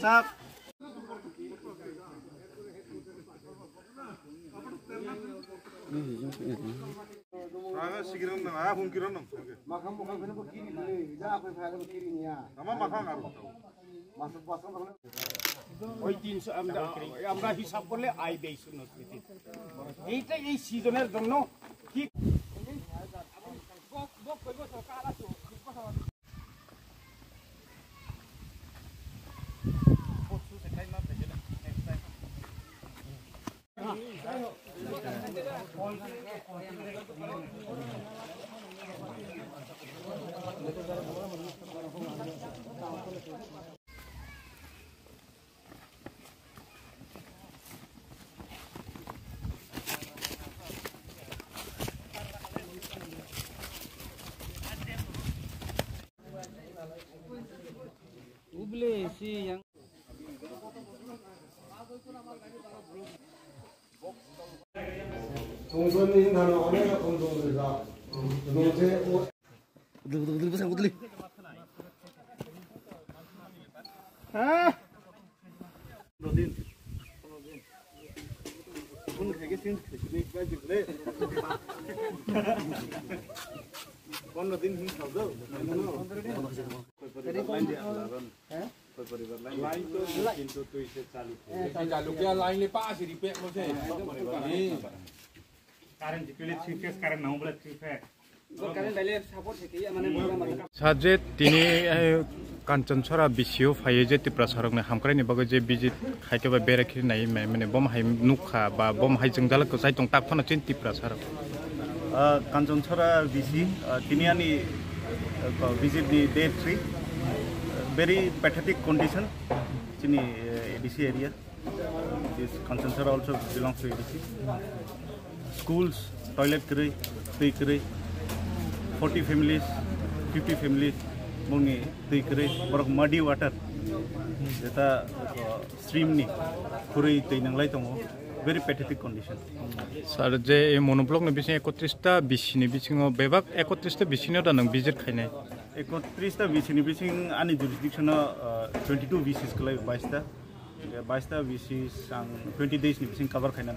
sak. Raga sigiran na, ah, hungkiran na. Makam kena berkiri ni, dah apa yang berkiri ni ya. Nama makam aru. Masuk mana? ওই 300 আমরা হিসাব করলে আয় ব্যয় শূন্য স্মৃতি এইটা এই সিজনের জন্য ঠিক si yang 동선이 나는 어머니가 동동들이다. 동생 betul pasang betul. Hah? Rodin. Pun kage sin khishne ka jikle. 15 दिन ही खाओ दो लाइन तो किंतु तो इसे चालू क्या लाइन ले पास रिपेयर मुझे कारण जिकले थ्री कारण नौ बला थ्री फेस कारण डाले सपोर्ट है कि माने साजे तिनी कांचन छरा बिसियो फाये जे तिप्रा सरकने हामक्राइनि बगे जे बिजि खाइकेबा बेराखि नाय माने बम हाय नुखा बा बम हाय जंगजाल को साइ तंग ताकफाना चिन तिप्रा सरक Kanchan chara BC tiniani visit the day 3 very pathetic condition in ADC area. This Kanchan chara also belongs to ADC. Schools toilet kare 40 families 50 families moni kare borok muddy water data stream ni puri teinanglai tongo very pathetic condition. Sar je monoblok ne bising 31 bisini bisingo bebak 31 bisini da nang visit khainai 31 bisini bising ani jurisdiction 22 VCs klai 22 VCs ang 20 days ni bising cover khaina.